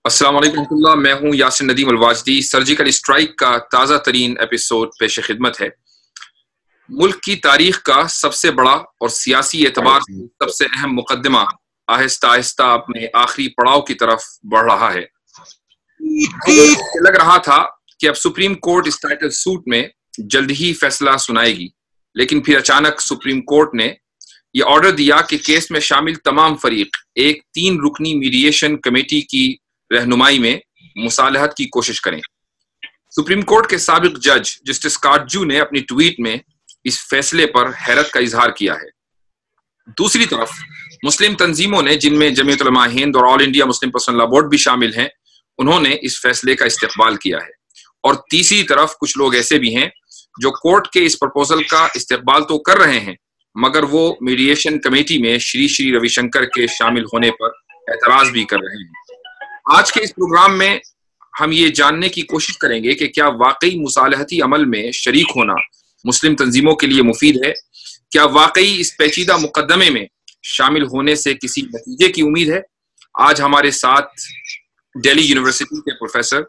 अस्सलाम वालेकुम रहमतुल्लाह। मैं हूं यासिन नदीम अलवाजदी। सर्जिकल स्ट्राइक का ताज़ा तरीन एपिसोड पेश खिदमत है। मुल्क की तारीख का सबसे बड़ा और सियासी एतबार से सबसे अहम मुकदमा आहिस्ता आहिस्ता अपने आखिरी पड़ाव की तरफ बढ़ रहा है। लग रहा था कि अब सुप्रीम कोर्ट इस टाइटल सूट में जल्द ही फैसला सुनाएगी, लेकिन फिर अचानक सुप्रीम कोर्ट ने यह ऑर्डर दिया कि केस में शामिल तमाम फरीक एक 3 रुकनी मीडिएशन कमेटी की रहनुमाई में मुसालहत की कोशिश करें। सुप्रीम कोर्ट के साबिक जज जस्टिस काटजू ने अपनी ट्वीट में इस फैसले पर हैरत का इजहार किया है। दूसरी तरफ मुस्लिम तंजीमों ने, जिनमें जमीयत उलमा हिंद और all India Muslim personal law board भी शामिल हैं, उन्होंने इस फैसले का इस्तकबाल किया है। और तीसरी तरफ कुछ लोग ऐसे भी हैं जो कोर्ट के इस प्रपोजल का इस्तकबाल तो कर रहे हैं, मगर वो मीडिएशन कमेटी में श्री श्री रविशंकर के शामिल होने पर एतराज भी कर रहे हैं। आज के इस प्रोग्राम में हम ये जानने की कोशिश करेंगे कि क्या वाकई मुसालहती अमल में शरीक होना मुस्लिम तंजीमों के लिए मुफीद है। क्या वाकई इस पेचीदा मुकदमे में शामिल होने से किसी नतीजे की उम्मीद है। आज हमारे साथ दिल्ली यूनिवर्सिटी के प्रोफेसर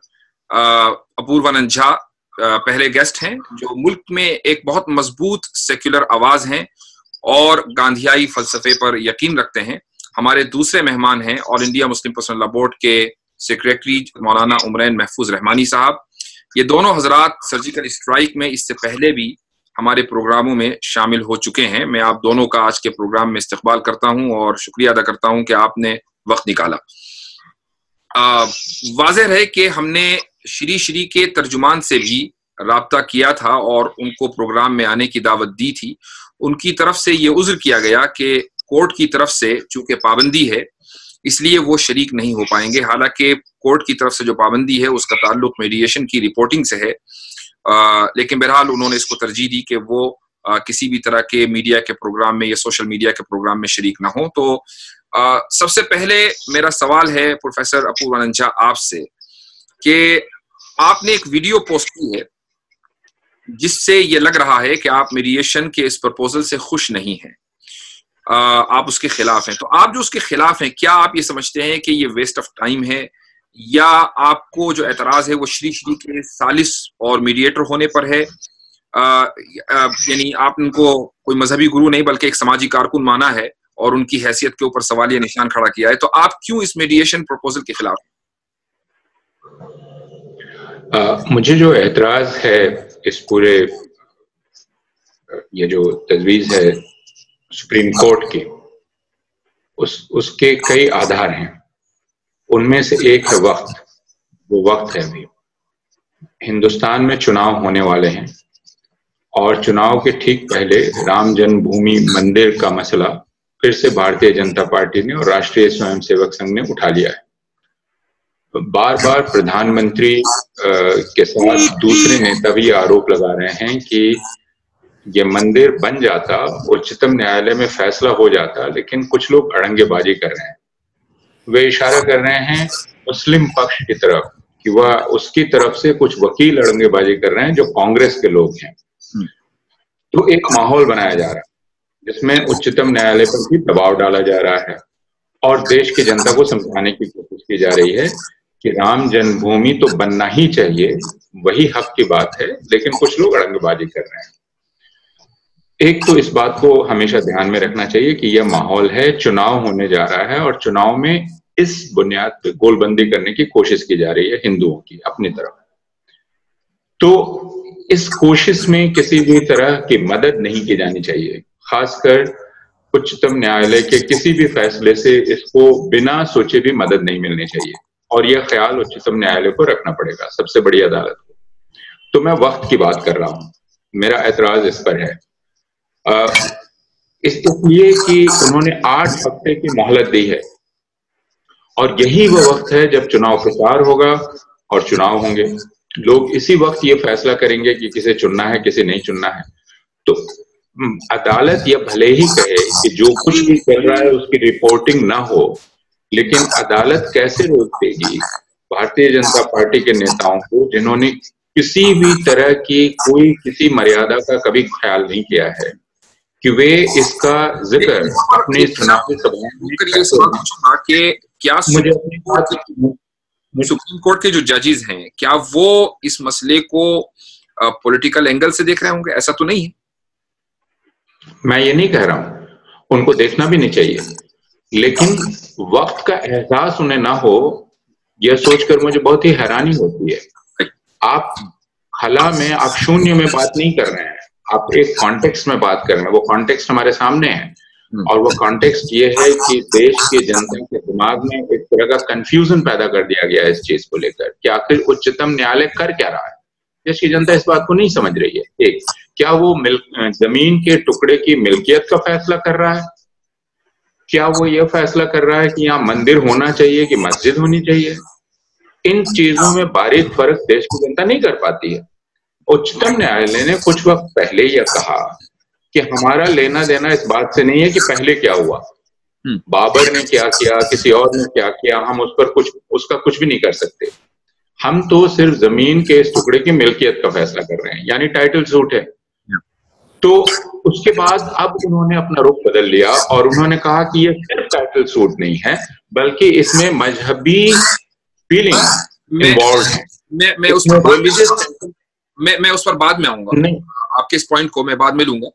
अपूर्वानंद झा पहले गेस्ट हैं, जो मुल्क में एक बहुत मजबूत सेक्युलर आवाज हैं और गांधीयाई फलसफे पर यकीन रखते हैं। हमारे दूसरे मेहमान हैं all India Muslim personal law board के सेक्रेटरी मौलाना उमरैन महफूज रहमानी साहब। ये दोनों हजरात सर्जिकल स्ट्राइक में इससे पहले भी हमारे प्रोग्रामों में शामिल हो चुके हैं। मैं आप दोनों का आज के प्रोग्राम में इस्तकबाल करता हूं और शुक्रिया अदा करता हूं कि आपने वक्त निकाला। वाज़ेह रहे कि हमने श्री श्री के तर्जुमान से भी राब्ता किया था और उनको प्रोग्राम में आने की दावत दी थी। उनकी तरफ से ये उज़्र किया गया कि कोर्ट की तरफ से चूंकि पाबंदी है इसलिए वो शरीक नहीं हो पाएंगे। हालांकि कोर्ट की तरफ से जो पाबंदी है उसका ताल्लुक मीडिएशन की रिपोर्टिंग से है, लेकिन बहरहाल उन्होंने इसको तरजीह दी कि वो किसी भी तरह के मीडिया के प्रोग्राम में या सोशल मीडिया के प्रोग्राम में शरीक ना हो। तो सबसे पहले मेरा सवाल है प्रोफेसर अपूर्वानंद झा आपसे कि आपने एक वीडियो पोस्ट की है जिससे ये लग रहा है कि आप मीडिएशन के इस प्रपोजल से खुश नहीं हैं, आप उसके खिलाफ हैं। तो आप जो उसके खिलाफ हैं, क्या आप ये समझते हैं कि ये वेस्ट ऑफ टाइम है, या आपको जो एतराज है वो श्री श्री के सालिस और मीडिएटर होने पर है? यानी आप उनको कोई मजहबी गुरु नहीं बल्कि एक समाजी कारकुन माना है और उनकी हैसियत के ऊपर सवालिया निशान खड़ा किया है, तो आप क्यों इस मीडिएशन प्रपोजल के खिलाफ? मुझे जो एतराज है इस पूरे ये जो तजवीज है सुप्रीम कोर्ट की, उसके कई आधार हैं। उनमें से एक है वक्त। वो वक्त है अभी हिंदुस्तान में चुनाव होने वाले हैं और चुनाव के ठीक पहले राम जन्मभूमि मंदिर का मसला फिर से भारतीय जनता पार्टी ने और राष्ट्रीय स्वयंसेवक संघ ने उठा लिया है। बार बार प्रधानमंत्री के साथ दूसरे नेता भी आरोप लगा रहे हैं कि ये मंदिर बन जाता, उच्चतम न्यायालय में फैसला हो जाता, लेकिन कुछ लोग अड़ंगेबाजी कर रहे हैं। वे इशारा कर रहे हैं मुस्लिम पक्ष की तरफ कि वह उसकी तरफ से कुछ वकील अड़ंगेबाजी कर रहे हैं जो कांग्रेस के लोग हैं। तो एक माहौल बनाया जा रहा है जिसमें उच्चतम न्यायालय पर भी दबाव डाला जा रहा है और देश की जनता को समझाने की कोशिश की जा रही है कि राम जन्मभूमि तो बनना ही चाहिए, वही हक की बात है, लेकिन कुछ लोग अड़ंगेबाजी कर रहे हैं। एक तो इस बात को हमेशा ध्यान में रखना चाहिए कि यह माहौल है, चुनाव होने जा रहा है और चुनाव में इस बुनियाद पे गोलबंदी करने की कोशिश की जा रही है हिंदुओं की अपनी तरफ। तो इस कोशिश में किसी भी तरह की मदद नहीं की जानी चाहिए, खासकर उच्चतम न्यायालय के किसी भी फैसले से इसको बिना सोचे भी मदद नहीं मिलनी चाहिए और यह ख्याल उच्चतम न्यायालय को रखना पड़ेगा, सबसे बड़ी अदालत को। तो मैं वक्त की बात कर रहा हूं, मेरा ऐतराज इस पर है इसलिए कि उन्होंने 8 हफ्ते की मोहलत दी है और यही वो वक्त है जब चुनाव प्रचार होगा और चुनाव होंगे। लोग इसी वक्त ये फैसला करेंगे कि किसे चुनना है किसे नहीं चुनना है। तो अदालत यह भले ही कहे कि जो कुछ भी चल रहा है उसकी रिपोर्टिंग ना हो, लेकिन अदालत कैसे रोक देगी भारतीय जनता पार्टी के नेताओं को जिन्होंने किसी भी तरह की कोई किसी मर्यादा का कभी ख्याल नहीं किया है कि वे इसका जिक्र अपने चुनावी सभाओं में। क्या सुप्रीम कोर्ट के जो जजेस हैं, क्या वो इस मसले को पॉलिटिकल एंगल से देख रहे होंगे? ऐसा तो नहीं है। मैं ये नहीं कह रहा हूं, उनको देखना भी नहीं चाहिए, लेकिन वक्त का एहसास उन्हें ना हो, यह सोचकर मुझे बहुत ही हैरानी होती है। आप खला में, आप शून्य में बात नहीं कर रहे हैं, आप एक कॉन्टेक्स्ट में बात कर रहे हैं। वो कॉन्टेक्स्ट हमारे सामने है, और वो कॉन्टेक्स्ट ये है कि देश के जनता के दिमाग में एक तरह का कंफ्यूजन पैदा कर दिया गया है इस चीज को लेकर कि आखिर उच्चतम न्यायालय कर क्या रहा है। देश की जनता इस बात को नहीं समझ रही है। एक, क्या वो जमीन के टुकड़े की मिल्कियत का फैसला कर रहा है? क्या वो ये फैसला कर रहा है कि यहाँ मंदिर होना चाहिए कि मस्जिद होनी चाहिए? इन चीजों में बारीक फर्क देश की जनता नहीं कर पाती है। उच्चतम न्यायालय ने कुछ वक्त पहले यह कहा कि हमारा लेना देना इस बात से नहीं है कि पहले क्या हुआ, बाबर ने क्या किया, किसी और ने क्या किया, हम उस पर उसका कुछ भी नहीं कर सकते। हम तो सिर्फ जमीन के इस टुकड़े की मिल्कियत का फैसला कर रहे हैं, यानी टाइटल सूट है। तो उसके बाद अब उन्होंने अपना रुख बदल लिया और उन्होंने कहा कि ये सिर्फ टाइटल सूट नहीं है, बल्कि इसमें मजहबी फीलिंग इन्वॉल्व है। मैं उस पर बाद में आऊंगा, आपके इस पॉइंट को मैं बाद में लूंगा।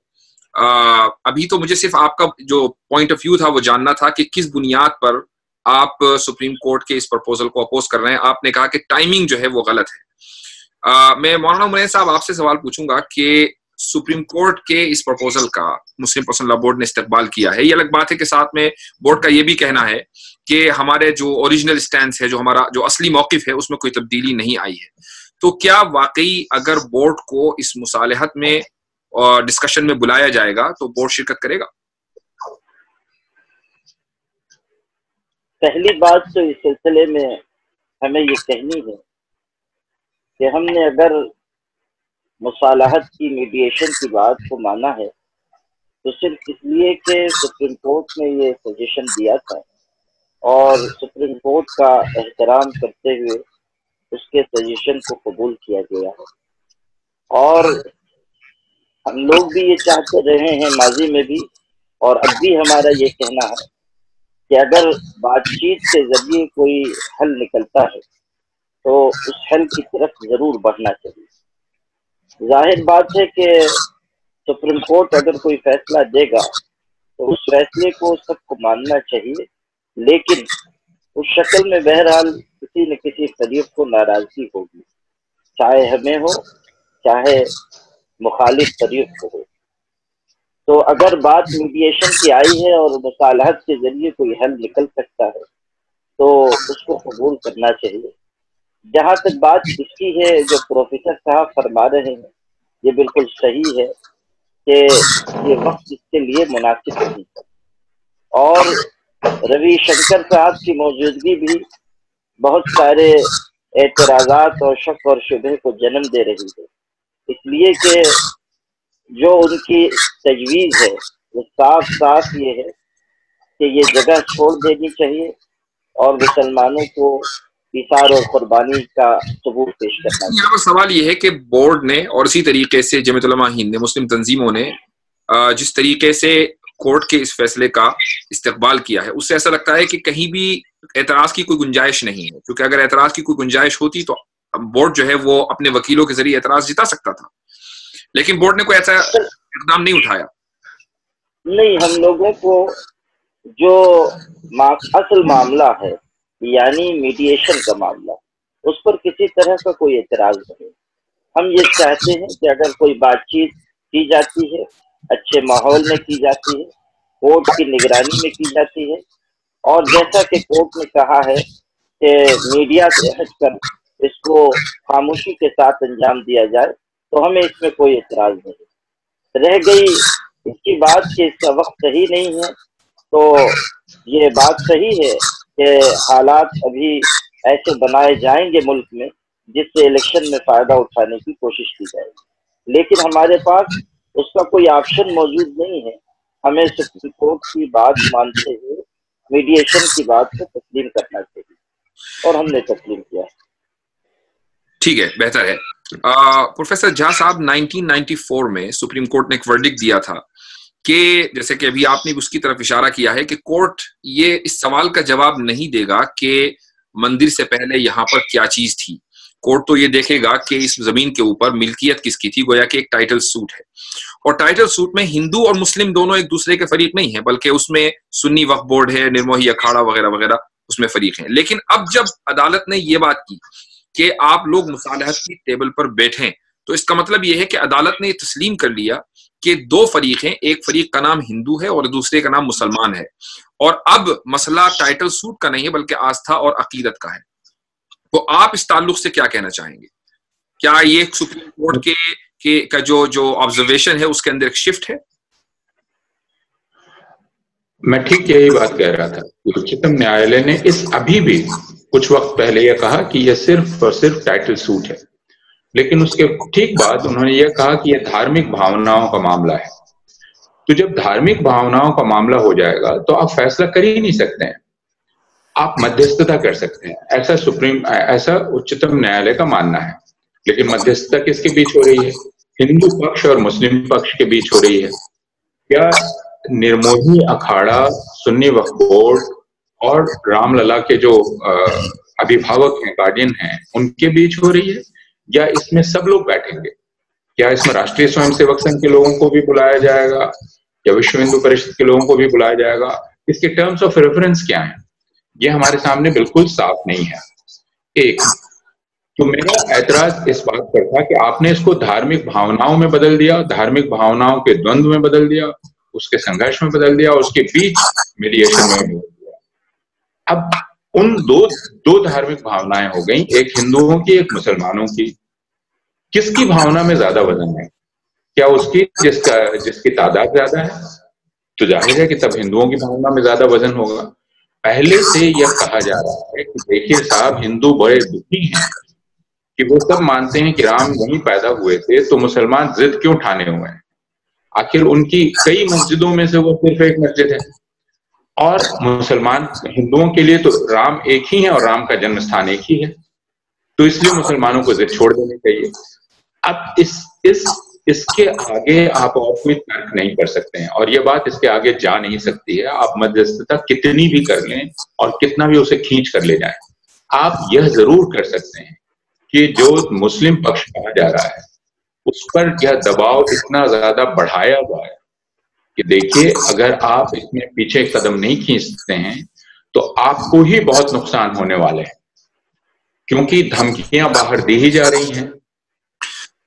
अभी तो मुझे सिर्फ आपका जो पॉइंट ऑफ व्यू था वो जानना था कि किस बुनियाद पर आप सुप्रीम कोर्ट के इस प्रपोजल को अपोज कर रहे हैं। आपने कहा कि टाइमिंग जो है वो गलत है। मैं मौलाना उमैन साहब आपसे सवाल पूछूंगा कि सुप्रीम कोर्ट के इस प्रपोजल का मुस्लिम पर्सनल लॉ बोर्ड ने इस्तेमाल किया है। ये अलग बात है कि साथ में बोर्ड का ये भी कहना है कि हमारे जो ओरिजिनल स्टैंड है, जो हमारा जो असली मौकिफ है, उसमें कोई तब्दीली नहीं आई है। तो क्या वाकई अगर बोर्ड को इस मुसालहत में और डिस्कशन में बुलाया जाएगा तो बोर्ड शिरकत करेगा? पहली बात तो इस सिलसिले में हमें ये कहनी है कि हमने अगर मुसालहत की, मीडिएशन की बात को माना है तो सिर्फ इसलिए कि सुप्रीम कोर्ट ने ये सजेशन दिया था और सुप्रीम कोर्ट का एहतराम करते हुए उसके सजेशन को कबूल किया गया है। और हम लोग भी ये चाहते रहे हैं माजी में भी, और अब भी हमारा ये कहना है कि अगर बातचीत के जरिए कोई हल निकलता है तो उस हल की तरफ जरूर बढ़ना चाहिए। जाहिर बात है कि सुप्रीम कोर्ट अगर कोई फैसला देगा तो उस फैसले को सबको मानना चाहिए, लेकिन उस शक्ल में बहरहाल किसी न किसी फरीक को नाराजगी होगी, चाहे हमें हो चाहे मुखालिफ फरीक हो। तो अगर बात मीडिएशन की आई है और मुसालहत के जरिए कोई हल निकल सकता है तो उसको कबूल करना चाहिए। जहाँ तक बात इसकी है जो प्रोफेसर साहब फरमा रहे हैं, ये बिल्कुल सही है कि ये वक्त इसके लिए मुनासिब नहीं है, और रविशंकर साहब की मौजूदगी भी बहुत सारे एतराज़ात और शक और शुबहे को जन्म दे रही है, इसलिए कि जो उनकी तजवीज़ है वो साफ साफ ये है कि ये जगह छोड़ देनी चाहिए और मुसलमानों को इसार और कुर्बानी का सबूत पेश करना चाहिए। यहाँ पर सवाल ये है कि बोर्ड ने और इसी तरीके से जमीयत उलमा हिंद ने, मुस्लिम तंजीमों ने जिस तरीके से कोर्ट के इस फैसले का इस्तकबाल किया है, उससे ऐसा लगता है कि कहीं भी एतराज की कोई गुंजाइश नहीं है, क्योंकि अगर एतराज की कोई गुंजाइश होती तो बोर्ड जो है वो अपने वकीलों के जरिए एतराज जिता सकता था, लेकिन बोर्ड ने कोई ऐसा इकदाम नहीं उठाया। नहीं, हम लोगों को जो असल मामला है यानी मीडिएशन का मामला, उस पर किसी तरह का कोई एतराज नहीं। हम ये चाहते हैं कि अगर कोई बातचीत की जाती है, अच्छे माहौल में की जाती है, कोर्ट की निगरानी में की जाती है, और जैसा कि कोर्ट ने कहा है कि मीडिया से हटकर इसको खामोशी के साथ अंजाम दिया जाए, तो हमें इसमें कोई एतराज नहीं। रह गई इसकी बात कि इसका वक्त सही नहीं है, तो ये बात सही है कि हालात अभी ऐसे बनाए जाएंगे मुल्क में जिससे इलेक्शन में फायदा उठाने की कोशिश की जाएगी, लेकिन हमारे पास उसका कोई ऑप्शन मौजूद नहीं है। हमें सुप्रीम कोर्ट की बात मानते हुए मीडिएशन की बात को तस्लीम करना चाहिए, और हमने तस्लीम किया। ठीक है, बेहतर है। प्रोफेसर झा साहब, 1994 में सुप्रीम कोर्ट ने एक वर्डिक्ट दिया था कि जैसे कि अभी आपने उसकी तरफ इशारा किया है कि कोर्ट ये इस सवाल का जवाब नहीं देगा कि मंदिर से पहले यहाँ पर क्या चीज थी। कोर्ट तो ये देखेगा कि इस जमीन के ऊपर मिल्कियत किसकी थी, गोया कि एक टाइटल सूट है। और टाइटल सूट में हिंदू और मुस्लिम दोनों एक दूसरे के फरीक नहीं है, बल्कि उसमें सुन्नी वक्फ बोर्ड है, निर्मोही अखाड़ा वगैरह वगैरह उसमें फरीक है। लेकिन अब जब अदालत ने ये बात की कि आप लोग मुसालहत की टेबल पर बैठें, तो इसका मतलब यह है कि अदालत ने तस्लीम कर लिया कि दो फरीक हैं, एक फरीक का नाम हिंदू है और दूसरे का नाम मुसलमान है। और अब मसला टाइटल सूट का नहीं है बल्कि आस्था और अकीदत का है। तो आप इस ताल्लुक से क्या कहना चाहेंगे? क्या ये सुप्रीम कोर्ट का जो ऑब्जर्वेशन है उसके अंदर एक शिफ्ट है? मैं ठीक यही बात कह रहा था। उच्चतम न्यायालय ने इस अभी भी कुछ वक्त पहले यह कहा कि यह सिर्फ और सिर्फ टाइटल सूट है, लेकिन उसके ठीक बाद उन्होंने यह कहा कि यह धार्मिक भावनाओं का मामला है। तो जब धार्मिक भावनाओं का मामला हो जाएगा तो आप फैसला कर ही नहीं सकते हैं, आप मध्यस्थता कर सकते हैं, ऐसा उच्चतम न्यायालय का मानना है। लेकिन मध्यस्थता किसके बीच हो रही है? हिंदू पक्ष और मुस्लिम पक्ष के बीच हो रही है। क्या निर्मोही अखाड़ा, सुन्नी वक्फ बोर्ड और रामलला के जो अभिभावक हैं, गार्डियन हैं, उनके बीच हो रही है, या इसमें सब लोग बैठेंगे? क्या इसमें राष्ट्रीय स्वयंसेवक संघ के लोगों को भी बुलाया जाएगा या विश्व हिंदू परिषद के लोगों को भी बुलाया जाएगा? इसके टर्म्स ऑफ रेफरेंस क्या हैं? ये हमारे सामने बिल्कुल साफ नहीं है। एक तो मेरा ऐतराज इस बात पर था कि आपने इसको धार्मिक भावनाओं में बदल दिया, धार्मिक भावनाओं के द्वंद्व में बदल दिया, उसके संघर्ष में बदल दिया और उसके बीच मीडिएशन में बदल दिया। अब उन दो धार्मिक भावनाएं हो गई, एक हिंदुओं की, एक मुसलमानों की। किसकी भावना में ज्यादा वजन है? क्या उसकी जिसकी तादाद ज्यादा है? तो जाहिर है कि तब हिंदुओं की भावना में ज्यादा वजन होगा। पहले से यह कहा जा रहा है कि देखिए साहब, हिंदू बड़े दुखी हैं कि वो सब मानते हैं कि राम वहीं पैदा हुए थे, तो मुसलमान जिद क्यों ठाने हुए हैं? आखिर उनकी कई मस्जिदों में से वो सिर्फ एक मस्जिद है, और मुसलमान हिंदुओं के लिए तो राम एक ही है और राम का जन्म स्थान एक ही है, तो इसलिए मुसलमानों को जिद छोड़ देनी चाहिए। अब इसके आगे आप और कोई तर्क नहीं कर सकते हैं, और ये बात इसके आगे जा नहीं सकती है। आप मध्यस्थता कितनी भी कर लें और कितना भी उसे खींच कर ले जाएं, आप यह जरूर कर सकते हैं कि जो मुस्लिम पक्ष कहा जा रहा है उस पर यह दबाव इतना ज्यादा बढ़ाया जाए कि देखिए, अगर आप इसमें पीछे कदम नहीं खींचते हैं तो आपको ही बहुत नुकसान होने वाले हैं, क्योंकि धमकियां बाहर दी ही जा रही हैं,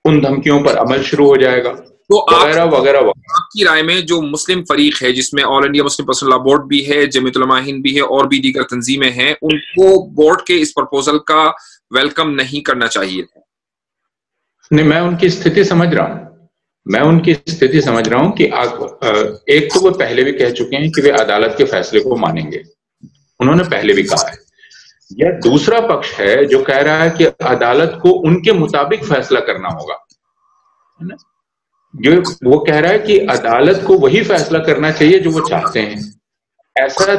उन धमकियों पर अमल शुरू हो जाएगा, तो वगैरह वगैरह। आपकी राय में जो मुस्लिम फरीक है, जिसमें all India Muslim personal law board भी है, जमीयत उलमा हिंद भी है और भी दीगर तंजीमें हैं, उनको बोर्ड के इस प्रपोजल का वेलकम नहीं करना चाहिए था? नहीं, मैं उनकी स्थिति समझ रहा हूं। कि एक तो वो पहले भी कह चुके हैं कि वे अदालत के फैसले को मानेंगे, उन्होंने पहले भी कहा है। यह दूसरा पक्ष है जो कह रहा है कि अदालत को उनके मुताबिक फैसला करना होगा, है ना? जो वो कह रहा है कि अदालत को वही फैसला करना चाहिए जो वो चाहते हैं। ऐसा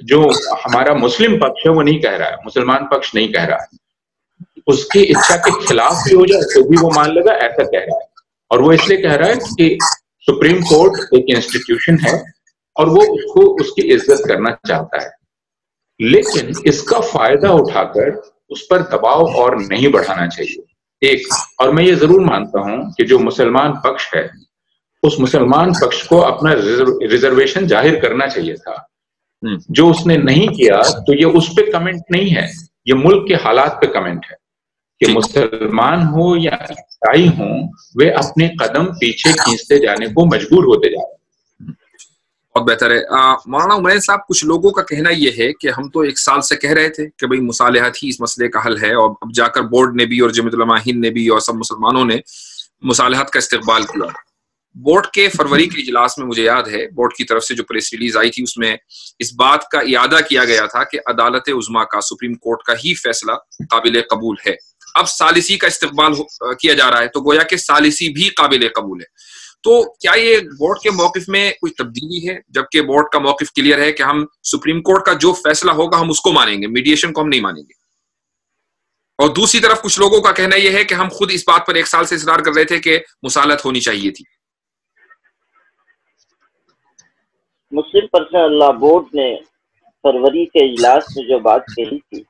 जो हमारा मुस्लिम पक्ष है वो नहीं कह रहा है, मुसलमान पक्ष नहीं कह रहा है। उसकी इच्छा के खिलाफ भी हो जाए तो भी वो मान लेगा, ऐसा कह रहा है। और वो इसलिए कह रहा है कि सुप्रीम कोर्ट एक इंस्टीट्यूशन है और वो उसको उसकी इज्जत करना चाहता है, लेकिन इसका फायदा उठाकर उस पर दबाव और नहीं बढ़ाना चाहिए। एक और मैं ये जरूर मानता हूं कि जो मुसलमान पक्ष है, उस मुसलमान पक्ष को अपना रिजर्वेशन जाहिर करना चाहिए था। जो उसने नहीं किया, तो ये उस पर कमेंट नहीं है, ये मुल्क के हालात पे कमेंट है कि मुसलमान हो या ईसाई हो, वे अपने कदम पीछे खींचते जाने को मजबूर होते जा रहे हैं। बहुत बेहतर है। मौलाना उमैन साहब, कुछ लोगों का कहना यह है कि हम तो 1 साल से कह रहे थे कि भाई मुसालहत ही इस मसले का हल है, और अब जाकर बोर्ड ने भी और जमीयत उलमा हिंद ने भी और सब मुसलमानों ने मुसालहत का इस्तेकबाल किया। बोर्ड के फरवरी के इजलास में मुझे याद है, बोर्ड की तरफ से जो प्रेस रिलीज आई थी उसमें इस बात का इयादा किया गया था कि अदालत उज़्मा का, सुप्रीम कोर्ट का ही फैसला काबिल कबूल है। अब सालिसी का इस्तेकबाल किया जा रहा है, तो गोया कि सालिसी भी काबिल कबूल है। तो क्या ये बोर्ड के मौकिफ में कोई तब्दीली है, जबकि बोर्ड का मौकिफ क्लियर है कि हम सुप्रीम कोर्ट का जो फैसला होगा हम उसको मानेंगे, मीडिएशन को हम नहीं मानेंगे? और दूसरी तरफ कुछ लोगों का कहना यह है कि हम खुद इस बात पर 1 साल से इसरार कर रहे थे कि मुसालहत होनी चाहिए थी। मुस्लिम पर्सनल लॉ बोर्ड ने फरवरी के इजलास में जो बात कही थी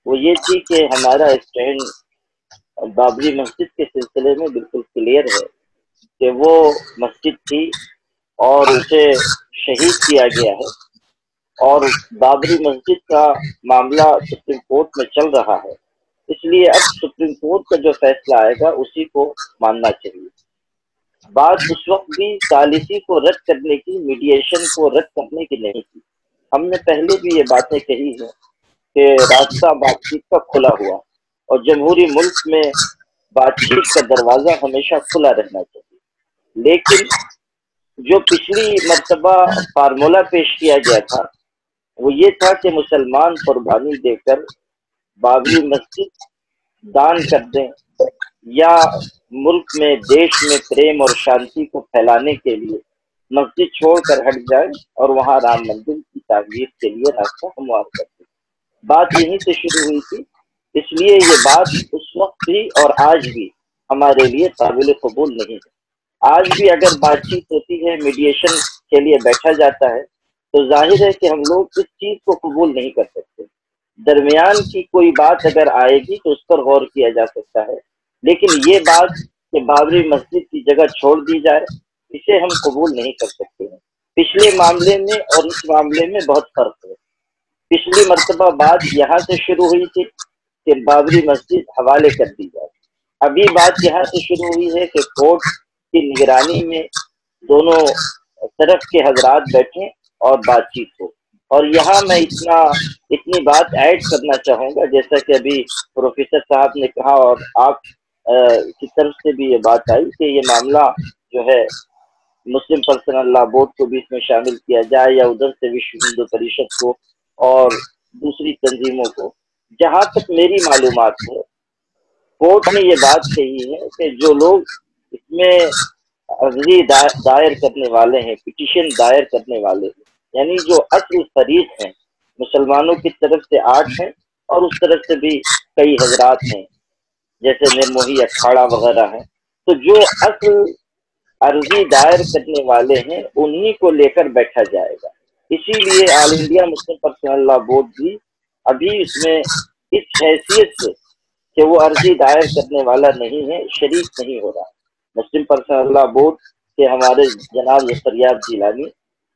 वो ये थी कि हमारा स्टैंड बाबरी मस्जिद के सिलसिले में बिल्कुल क्लियर है कि वो मस्जिद थी और उसे शहीद किया गया है, और बाबरी मस्जिद का मामला सुप्रीम कोर्ट में चल रहा है, इसलिए अब सुप्रीम कोर्ट का जो फैसला आएगा उसी को मानना चाहिए। बात उस वक्त भी सालिसी को रद्द करने की, मीडिएशन को रद्द करने की नहीं थी। हमने पहले भी ये बातें कही है कि रास्ता बातचीत का खुला हुआ, और जमहूरी मुल्क में बातचीत का दरवाजा हमेशा खुला रहना चाहिए। लेकिन जो पिछली मर्तबा फार्मूला पेश किया गया था वो ये था कि मुसलमान कुर्बानी देकर बाबरी मस्जिद दान कर दें, या मुल्क में, देश में प्रेम और शांति को फैलाने के लिए मस्जिद छोड़कर हट जाए और वहां राम मंदिर की तामीर के लिए रास्ता हमवार कर दें। बात यहीं से शुरू हुई थी, इसलिए ये बात उस वक्त भी और आज भी हमारे लिए काबिल कबूल नहीं है। आज भी अगर बातचीत होती है, मीडिएशन के लिए बैठा जाता है, तो जाहिर है कि हम लोग इस चीज को कबूल नहीं कर सकते। दरमियान की कोई बात अगर आएगी तो उस पर गौर किया जा सकता है, लेकिन ये बात कि बाबरी मस्जिद की जगह छोड़ दी जाए, इसे हम कबूल नहीं कर सकते हैं। पिछले मामले में और इस मामले में बहुत फर्क है। पिछली मर्तबा बात यहाँ से शुरू हुई थी कि बाबरी मस्जिद हवाले कर दी जाए, अभी बात यहाँ से शुरू हुई है कि कोर्ट की निगरानी में दोनों तरफ के हजरात बैठे और बातचीत हो। और यहाँ मैं इतनी बात ऐड करना चाहूँगा, जैसा कि अभी प्रोफेसर साहब ने कहा और आप की तरफ से भी ये बात आई कि ये मामला जो है मुस्लिम पर्सनल लॉ बोर्ड को भी इसमें शामिल किया जाए, या उधर से विश्व हिंदू परिषद को और दूसरी तंजीमों को। जहाँ तक मेरी मालूमात है, कोर्ट ने ये बात कही है कि जो लोग इसमें अर्जी दायर करने वाले हैं, पिटीशन दायर करने वाले हैं, यानी जो असल फरीक हैं, मुसलमानों की तरफ से 8 हैं और उस तरफ से भी कई हजरात हैं, जैसे निर्मोही अखाड़ा वगैरह हैं। तो जो असल अर्जी दायर करने वाले हैं उन्हीं को लेकर बैठा जाएगा। इसीलिए all India Muslim personal law board भी अभी इसमें इस हैसियत से कि वो अर्जी दायर करने वाला नहीं है, शरीक नहीं हो रहा। मुस्लिम पर्सनल लॉ बोर्ड के हमारे जनाब जफरियाब जिलानी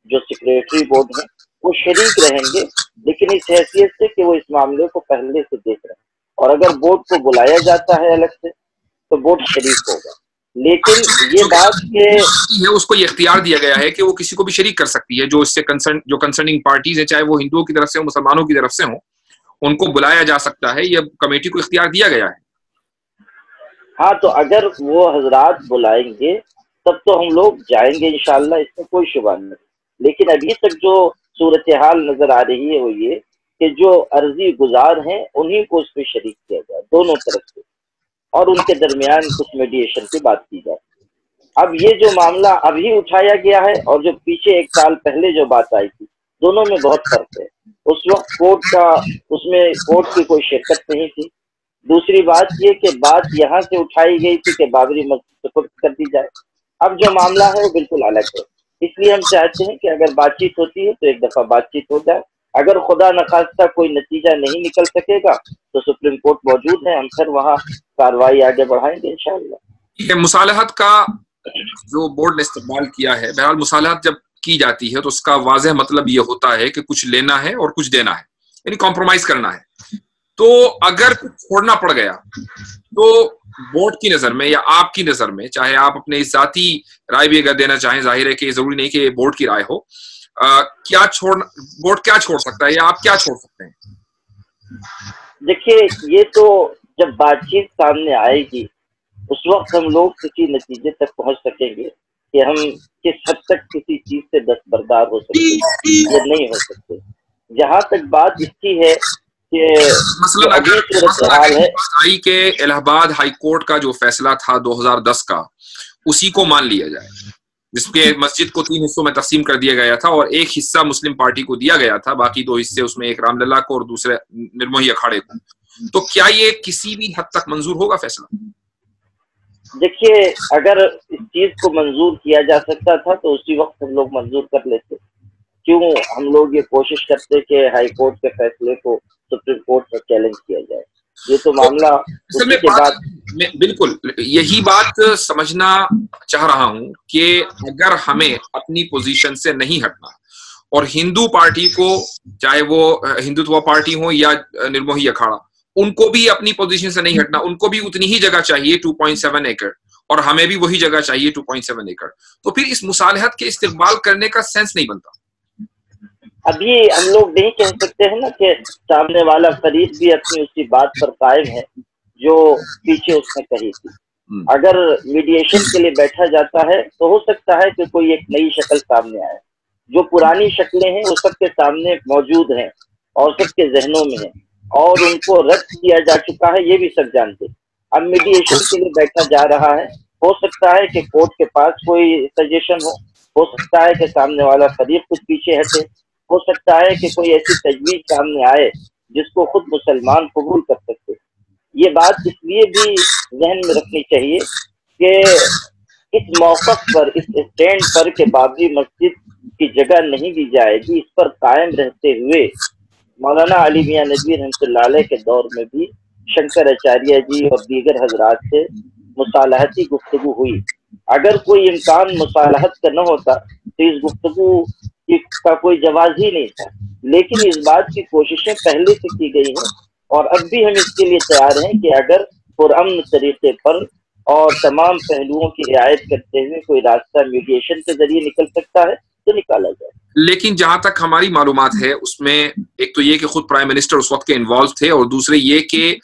जो सेक्रेटरी बोर्ड हैं वो शरीक रहेंगे, लेकिन इस हैसियत से कि वो इस मामले को पहले से देख रहे हैं, और अगर बोर्ड को बुलाया जाता है अलग से तो बोर्ड शरीक होगा। लेकिन ये बात के है उसको ये इख्तियार दिया गया है कि वो किसी को भी शरीक कर सकती है, जो इससे कंसर्निंग पार्टीज है, चाहे वो हिंदुओं की तरफ से हो, मुसलमानों की तरफ से हो, उनको बुलाया जा सकता है। ये कमेटी को इख्तियार दिया गया है। हाँ, तो अगर वो हजरात बुलाएंगे तब तो हम लोग जाएंगे इंशाअल्लाह, इसमें कोई शुबा नहीं। लेकिन अभी तक जो सूरत हाल नजर आ रही है वो ये कि जो अर्जी गुजार हैं उन्हीं को उसमें शरीक किया जाए दोनों तरफ से, और उनके दरमियान कुछ मीडिएशन की बात की जाए। अब ये जो मामला अभी उठाया गया है और जो पीछे 1 साल पहले जो बात आई थी, दोनों में बहुत फर्क है। उस वक्त उसमें कोर्ट की कोई शिरकत नहीं थी। दूसरी बात ये कि बात यहाँ से उठाई गई थी कि बाबरी मस्जिद सुपुर्द कर दी जाए। अब जो मामला है वो बिल्कुल अलग है, इसलिए हम चाहते हैं कि अगर बातचीत होती है तो एक दफा बातचीत हो जाए। अगर खुदा न खास्ता कोई नतीजा नहीं निकल सकेगा तो सुप्रीम कोर्ट मौजूद है, हम फिर वहाँ कार्रवाई आगे बढ़ाएंगे इंशाअल्लाह। ये मुसालहत का जो बोर्ड ने इस्तेमाल किया है, बहरहाल मुसालहत जब की जाती है तो उसका वाज़ेह मतलब ये होता है कि कुछ लेना है और कुछ देना है, यानी कॉम्प्रोमाइज करना है। तो अगर कुछ छोड़ना पड़ गया तो बोर्ड की नजर में या आपकी नजर में, चाहे आप अपने जाती राय भी अगर देना चाहें, जाहिर है कि जरूरी नहीं कि बोर्ड की राय हो, बोर्ड क्या छोड़ सकता है या आप क्या छोड़ सकते हैं? देखिए, ये तो जब बातचीत सामने आएगी उस वक्त हम लोग किसी नतीजे तक पहुंच सकेंगे कि हम किस हद तक किसी चीज से दस्तबरदार हो सकते हैं या नहीं हो सकते। जहां तक बात इसकी है कि मसलन अगर के इलाहाबाद हाई कोर्ट का जो फैसला था 2010 का, उसी को मान लिया जाए, जिसके मस्जिद को 3 हिस्सों में तकसीम कर दिया गया था और एक हिस्सा मुस्लिम पार्टी को दिया गया था, बाकी 2 हिस्से उसमें एक रामलला को और दूसरे निर्मोही अखाड़े को, तो क्या ये किसी भी हद तक मंजूर होगा फैसला? देखिए, अगर इस चीज को मंजूर किया जा सकता था तो उसी वक्त हम लोग मंजूर कर लेते, क्यों हम लोग ये कोशिश करते कि हाई कोर्ट के फैसले को सुप्रीम कोर्ट में चैलेंज किया जाए? ये तो मामला उसी के बाद बिल्कुल यही बात समझना चाह रहा हूं कि अगर हमें अपनी पोजीशन से नहीं हटना और हिंदू पार्टी को, चाहे वो हिंदुत्व पार्टी हो या निर्मोही अखाड़ा, उनको भी अपनी पोजीशन से नहीं हटना, उनको भी उतनी ही जगह चाहिए 2.7 एकड़ और हमें भी वही जगह चाहिए 2.7 एकड़, तो फिर इस मुसालहत के इस्तेमाल करने का सेंस नहीं बनता। अभी हम लोग नहीं कह सकते हैं ना कि सामने वाला फरीक भी अपनी उसी बात पर कायम है जो पीछे उसने कही थी। अगर मीडिएशन के लिए बैठा जाता है तो हो सकता है कि कोई एक नई शक्ल सामने आए। जो पुरानी शक्लें हैं वो सबके सामने मौजूद हैं और सबके जहनों में है और उनको रद्द किया जा चुका है, ये भी सब जानते। अब मीडिएशन के लिए बैठा जा रहा है, हो सकता है कि कोर्ट के पास कोई सजेशन हो सकता है कि सामने वाला फरीक कुछ पीछे हटे, हो सकता है कि कोई ऐसी तजवीज सामने आए जिसको खुद मुसलमान कबूल कर सकते। ये बात इसलिए भी जहन में रखनी चाहिए कि इस मौक़िफ़ पर, इस स्टैंड पर के बाबरी मस्जिद की जगह नहीं दी जाएगी, इस पर कायम रहते हुए मौलाना अली मियां नदवी रहमतुल्लाह अलैह के दौर में भी शंकराचार्य जी और दीगर हजरात से मुसालहती गुफ्तगू हुई। अगर कोई इम्कान मुसालहत का न होता तो इस गुफ्तगू का कोई जवाब ही नहीं था, लेकिन इस बात की कोशिशें पहले से की गई हैं और अब भी हम इसके लिए तैयार हैं कि अगर पुरअमन तरीके पर और तमाम पहलुओं की रियायत करते हुए कोई रास्ता मीडिएशन के जरिए निकल सकता है तो निकाला जाए। लेकिन जहां तक हमारी मालूमात है उसमें एक तो ये कि खुद प्राइम मिनिस्टर उस वक्त के इन्वॉल्व थे और दूसरे ये कि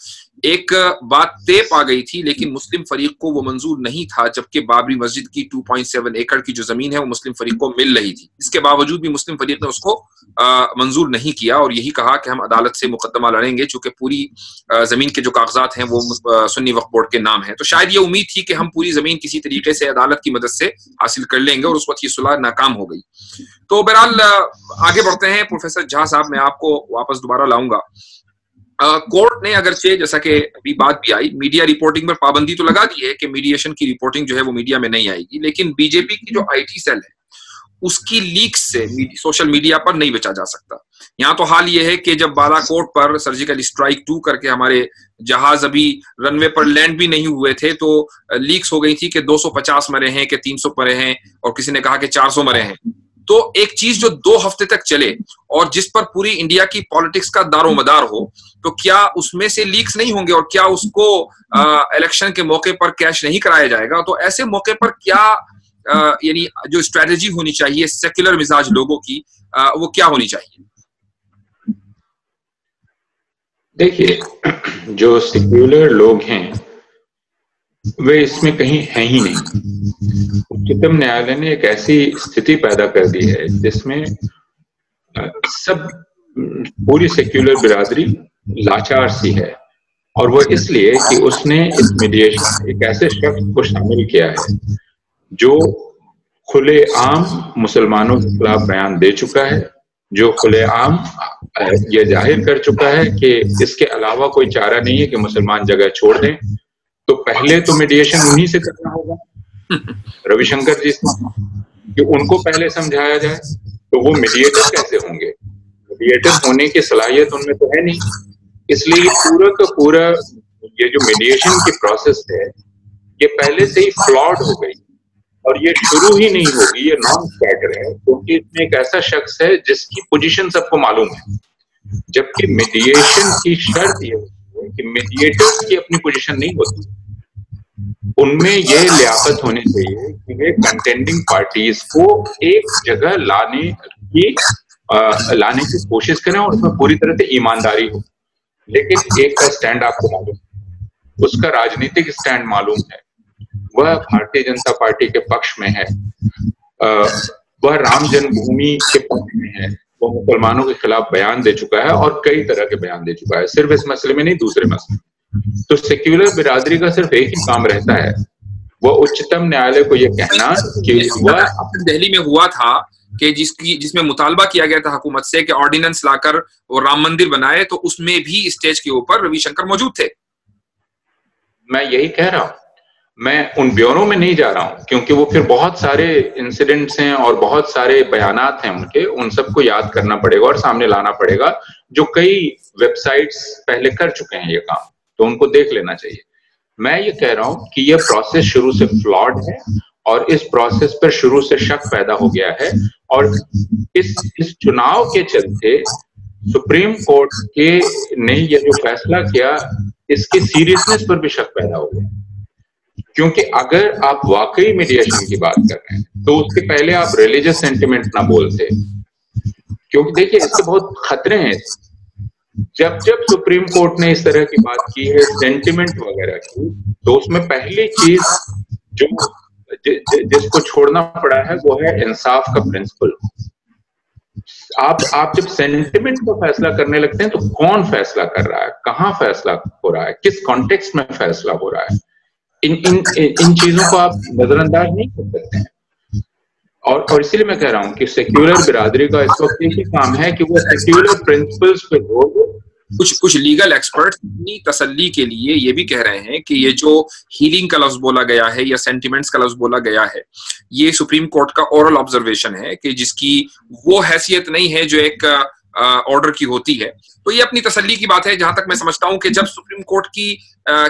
एक बात तय पा गई थी लेकिन मुस्लिम फरीक को वो मंजूर नहीं था, जबकि बाबरी मस्जिद की 2.7 एकड़ की जो जमीन है वो मुस्लिम फरीक को मिल रही थी। इसके बावजूद भी मुस्लिम फरीक ने उसको मंजूर नहीं किया और यही कहा कि हम अदालत से मुकदमा लड़ेंगे, चूंकि पूरी जमीन के जो कागजात हैं वो सुन्नी वक्फ बोर्ड के नाम है। तो शायद ये उम्मीद थी कि हम पूरी जमीन किसी तरीके से अदालत की मदद से हासिल कर लेंगे और उस वक्त ये सुलह नाकाम हो गई। तो बहरहाल आगे बढ़ते हैं। प्रोफेसर झा साहब, मैं आपको वापस दोबारा लाऊंगा। कोर्ट ने अगरचे, जैसा कि अभी बात भी आई, मीडिया रिपोर्टिंग पर पाबंदी तो लगा दी है कि मीडिएशन की रिपोर्टिंग जो है वो मीडिया में नहीं आएगी, लेकिन बीजेपी की जो आईटी सेल है उसकी लीक्स से सोशल मीडिया पर नहीं बेचा जा सकता। यहाँ तो हाल ये है कि जब बालाकोट पर सर्जिकल स्ट्राइक 2 करके हमारे जहाज अभी रनवे पर लैंड भी नहीं हुए थे तो लीक्स हो गई थी कि 250 मरे हैं, कि 300 मरे हैं और किसी ने कहा कि 400 मरे हैं। तो एक चीज जो 2 हफ्ते तक चले और जिस पर पूरी इंडिया की पॉलिटिक्स का दारोमदार हो, तो क्या उसमें से लीक्स नहीं होंगे और क्या उसको इलेक्शन के मौके पर कैश नहीं कराया जाएगा? तो ऐसे मौके पर क्या यानी जो स्ट्रेटेजी होनी चाहिए सेक्युलर मिजाज लोगों की, वो क्या होनी चाहिए? देखिए, जो सेक्युलर लोग हैं वे इसमें कहीं है ही नहीं। उच्चतम न्यायालय ने एक ऐसी स्थिति पैदा कर दी है जिसमें सब पूरी सेक्युलर बिरादरी लाचार सी है, और वो इसलिए कि उसने इस मीडिएशन एक ऐसे शख्स को शामिल किया है जो खुलेआम मुसलमानों के खिलाफ बयान दे चुका है, जो खुलेआम ये जाहिर कर चुका है कि इसके अलावा कोई चारा नहीं है कि मुसलमान जगह छोड़ दें। तो पहले तो मीडिएशन उन्हीं से करना होगा, रविशंकर जी से, कि उनको पहले समझाया जाए। तो वो मीडिएटर कैसे होंगे? मीडिएटर होने की सलाहियत उनमें तो है नहीं। इसलिए ये पूरा का पूरा ये जो मीडिएशन की प्रोसेस है ये पहले से ही फ्लॉड हो गई और ये शुरू ही नहीं होगी, ये नॉन स्टार्टर है, क्योंकि इसमें एक ऐसा शख्स है जिसकी पोजीशन सबको मालूम है, जबकि मीडिएशन की शर्त ये है कि मीडिएटर्स की अपनी पोजीशन नहीं होती, उनमें ये लियाकत होनी चाहिए कि वे कंटेंडिंग पार्टीज को एक जगह लाने की कोशिश करें और उसमें पूरी तरह से ईमानदारी हो। लेकिन एक का स्टैंड आपको मालूम है, उसका राजनीतिक स्टैंड मालूम है, वह भारतीय जनता पार्टी के पक्ष में है, वह राम जन्मभूमि के पक्ष में है, वो मुसलमानों के खिलाफ बयान दे चुका है और कई तरह के बयान दे चुका है, सिर्फ इस मसले में नहीं दूसरे मसले में। तो सेक्युलर बिरादरी का सिर्फ एक ही काम रहता है, वो उच्चतम न्यायालय को यह कहना कि वह दिल्ली में हुआ था कि जिसमें मुतालबा किया गया था हुकूमत से कि ऑर्डिनेंस लाकर वो राम मंदिर बनाए, तो उसमें भी स्टेज के ऊपर रविशंकर मौजूद थे। मैं यही कह रहा हूं, मैं उन ब्योरों में नहीं जा रहा हूं क्योंकि वो फिर बहुत सारे इंसिडेंट्स हैं और बहुत सारे बयानात हैं उनके, उन सबको याद करना पड़ेगा और सामने लाना पड़ेगा, जो कई वेबसाइट्स पहले कर चुके हैं ये काम, तो उनको देख लेना चाहिए। मैं ये कह रहा हूं कि ये प्रोसेस शुरू से फ्लॉड है और इस प्रोसेस पर शुरू से शक पैदा हो गया है, और इस चुनाव के चलते सुप्रीम कोर्ट के ने ये जो फैसला किया, इसकी सीरियसनेस पर भी शक पैदा हो गया। क्योंकि अगर आप वाकई मीडिएशन की बात कर रहे हैं तो उसके पहले आप रिलीजियस सेंटिमेंट ना बोलते, क्योंकि देखिए इसके बहुत खतरे हैं। जब जब सुप्रीम कोर्ट ने इस तरह की बात की है सेंटिमेंट वगैरह की, तो उसमें पहली चीज जो जिसको छोड़ना पड़ा है वो है इंसाफ का प्रिंसिपल। आप जब सेंटिमेंट का फैसला करने लगते हैं तो कौन फैसला कर रहा है, कहां फैसला हो रहा है, किस कॉन्टेक्स्ट में फैसला हो रहा है, इन चीजों को आप नजरअंदाज नहीं कर सकते हैं। और इसीलिए मैं कह रहा हूं कि सेक्युलर बिरादरी का इस वक्त एक ही काम है कि वो सेक्युलर प्रिंसिपल्स पे कुछ लीगल एक्सपर्ट अपनी तसल्ली के लिए ये भी कह रहे हैं कि ये जो हीलिंग का लफ्ज बोला गया है या सेंटिमेंट्स का लफ्ज बोला गया है, ये सुप्रीम कोर्ट का ओरल ऑब्जर्वेशन है कि जिसकी वो हैसियत नहीं है जो एक ऑर्डर की होती है। तो ये अपनी तसल्ली की बात है। जहां तक मैं समझता हूं कि जब सुप्रीम कोर्ट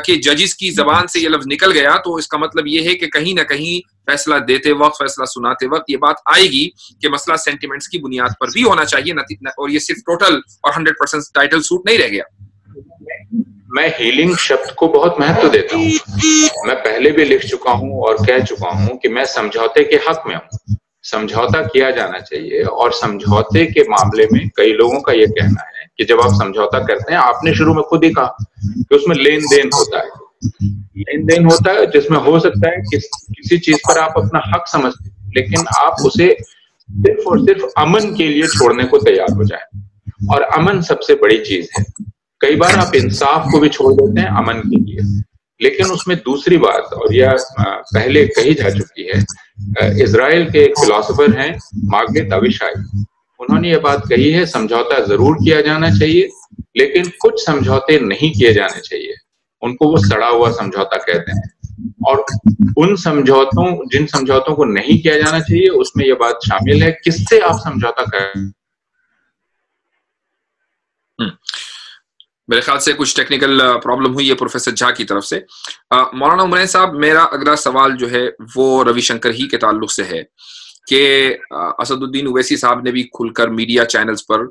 के जजेस की जबान से ये लफ्ज निकल गया तो इसका मतलब ये है कि कहीं ना कहीं फैसला देते वक्त, फैसला सुनाते वक्त ये बात आएगी कि मसला सेंटिमेंट्स की बुनियाद पर भी होना चाहिए, और ये सिर्फ टोटल और 100% टाइटल सूट नहीं रह गया। मैं हीलिंग शब्द को बहुत महत्व देता हूं। मैं पहले भी लिख चुका हूं और कह चुका हूं कि मैं समझौते के हक में हूं। समझौता किया जाना चाहिए, और समझौते के मामले में कई लोगों का यह कहना है कि जब आप समझौता करते हैं, आपने शुरू में खुद ही कहा कि उसमें लेन देन होता है, लेन देन होता है जिसमें हो सकता है कि किसी चीज पर आप अपना हक समझते हैं, लेकिन आप उसे सिर्फ और सिर्फ अमन के लिए छोड़ने को तैयार हो जाए, और अमन सबसे बड़ी चीज है। कई बार आप इंसाफ को भी छोड़ देते हैं अमन के लिए। लेकिन उसमें दूसरी बात, और यह पहले कही जा चुकी है, इजराइल के एक फिलोसोफर हैं मार्गरेट अविशाई, उन्होंने ये बात कही है, समझौता जरूर किया जाना चाहिए लेकिन कुछ समझौते नहीं किए जाने चाहिए, उनको वो सड़ा हुआ समझौता कहते हैं। और उन समझौतों, जिन समझौतों को नहीं किया जाना चाहिए, उसमें यह बात शामिल है किससे आप समझौता कर। मेरे ख्याल से कुछ टेक्निकल प्रॉब्लम हुई है प्रोफेसर झा की तरफ से। मौलाना उमरैन साहब, मेरा अगला सवाल जो है वो रविशंकर ही के ताल्लुक से है कि असदुद्दीन ओवैसी साहब ने भी खुलकर मीडिया चैनल्स पर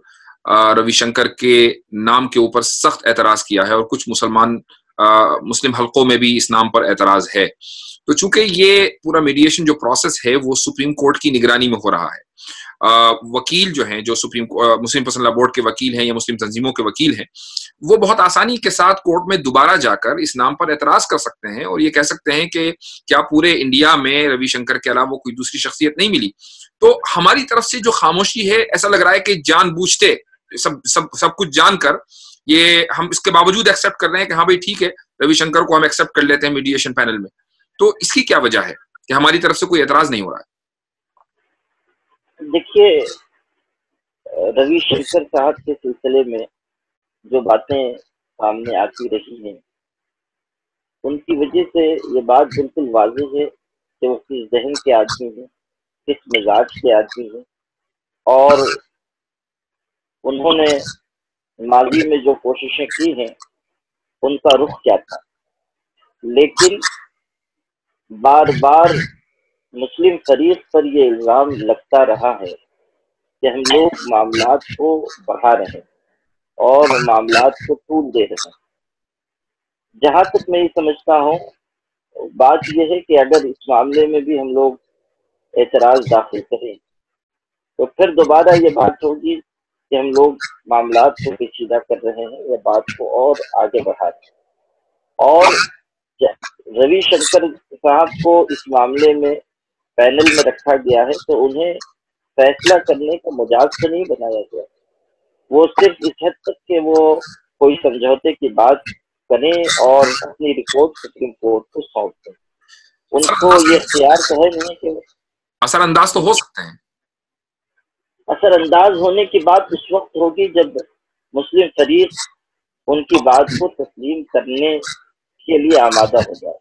रविशंकर के नाम के ऊपर सख्त एतराज किया है, और कुछ मुस्लिम हलकों में भी इस नाम पर एतराज है। तो चूंकि ये पूरा मीडिएशन जो प्रोसेस है वो सुप्रीम कोर्ट की निगरानी में हो रहा है, वकील जो हैं, जो मुस्लिम पर्सनल लॉ बोर्ड के वकील हैं या मुस्लिम तंजीमों के वकील हैं, वो बहुत आसानी के साथ कोर्ट में दोबारा जाकर इस नाम पर एतराज कर सकते हैं और ये कह सकते हैं कि क्या पूरे इंडिया में रविशंकर के अलावा कोई दूसरी शख्सियत नहीं मिली। तो हमारी तरफ से जो खामोशी है, ऐसा लग रहा है कि जानबूझते सब कुछ जानकर ये हम इसके बावजूद एक्सेप्ट कर रहे हैं कि हाँ भाई ठीक है, रविशंकर को हम एक्सेप्ट कर लेते हैं मीडिएशन पैनल में। तो इसकी क्या वजह है कि हमारी तरफ से कोई एतराज नहीं हो रहा है? देखिए, रविशंकर साहब के सिलसिले में जो बातें सामने आती रही हैं, उनकी वजह से ये बात बिल्कुल वाज़ेह है कि वो किस जहन के आदमी हैं, किस मिजाज के आदमी हैं, और उन्होंने माजी में जो कोशिशें की हैं उनका रुख क्या था। लेकिन बार बार मुस्लिम फरीक पर ये इल्ज़ाम लगता रहा है कि हम लोग मामलात को बढ़ा रहे हैं और मामलात को तूल दे रहे हैं। जहाँ तक मैं ये समझता हूँ, बात यह है कि अगर इस मामले में भी हम लोग एतराज़ दाखिल करें तो फिर दोबारा ये बात होगी कि हम लोग मामलात को पेचीदा कर रहे हैं या बात को और आगे बढ़ा रहे हैं। और रविशंकर साहब को इस मामले में पैनल में रखा गया है तो उन्हें फैसला करने का मजाक तो नहीं बनाया गया। वो सिर्फ इस हद तक कि वो कोई समझौते की बात करें और अपनी रिपोर्ट सुप्रीम कोर्ट को सौंप दें। उनको ये इख्तियार तो है नहीं कि असरअंदाज तो हो सकते हैं। असरअंदाज होने की बात उस वक्त होगी जब मुस्लिम फरीक उनकी बात को तस्लीम करने के लिए आमादा हो जाए।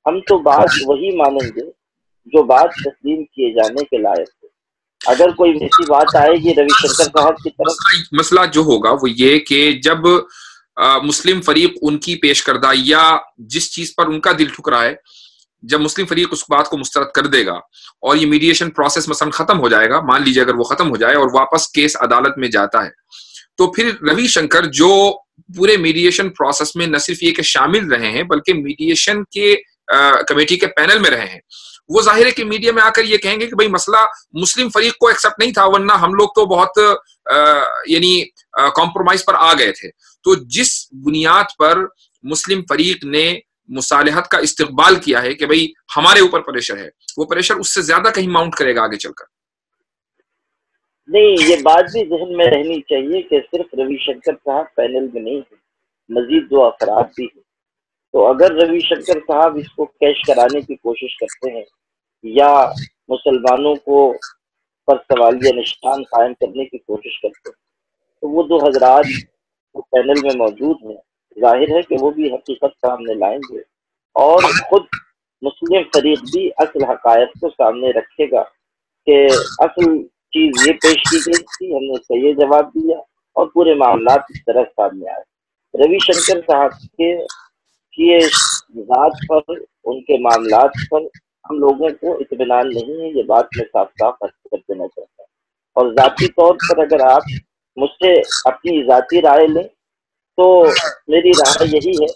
हम तो बात वही मानेंगे जो बात तस्लीम किए जाने के लायक है। अगर कोई ऐसी बात आएगी रविशंकर साहब की तरफ, मसला जो होगा वो ये कि जब मुस्लिम फरीक उनकी पेश करदा या जिस चीज पर उनका दिल ठुक रहा है, जब मुस्लिम फरीक उस बात को मुस्तरद कर देगा और ये मीडिएशन प्रोसेस मसलन खत्म हो जाएगा, मान लीजिए अगर वो खत्म हो जाए और वापस केस अदालत में जाता है, तो फिर रविशंकर जो पूरे मीडिएशन प्रोसेस में न सिर्फ ये कि शामिल रहे हैं बल्कि मीडिएशन के कमेटी के पैनल में रहे हैं, वो जाहिर है कि मीडिया में आकर ये कहेंगे कि भाई मसला मुस्लिम फरीक को एक्सेप्ट नहीं था, वरना हम लोग तो बहुत यानी कॉम्प्रोमाइज पर आ गए थे। तो जिस बुनियाद पर मुस्लिम फरीक ने मुसालहत का इस्तकबाल किया है कि भाई हमारे ऊपर प्रेशर है, वो प्रेशर उससे ज्यादा कहीं माउंट करेगा आगे चलकर। नहीं, ये बात भी जहन में रहनी चाहिए कि सिर्फ रविशंकर साहब पैनल में नहीं है, मजीद 2 अफराद भी हैं। तो अगर रविशंकर साहब इसको कैश कराने की कोशिश करते हैं या मुसलमानों को पर सवालिया निशान कायम करने की कोशिश करते हैं, तो वो 2 हजरात पैनल में मौजूद हैं, जाहिर है कि वो भी हकीकत सामने लाएंगे और खुद मुस्लिम फरीक भी असल हकायत को सामने रखेगा कि असल चीज ये पेश की गई थी, हमने उसका ये जवाब दिया और पूरे मामला इस तरह सामने आए। रविशंकर साहब के किए जात पर, उनके मामलात पर हम लोगों को इत्मीनान नहीं है, ये बात मैं साफ साफ कर देना चाहता हूँ। और जाती तौर पर अगर आप मुझसे अपनी जाती राय लें तो मेरी राय यही है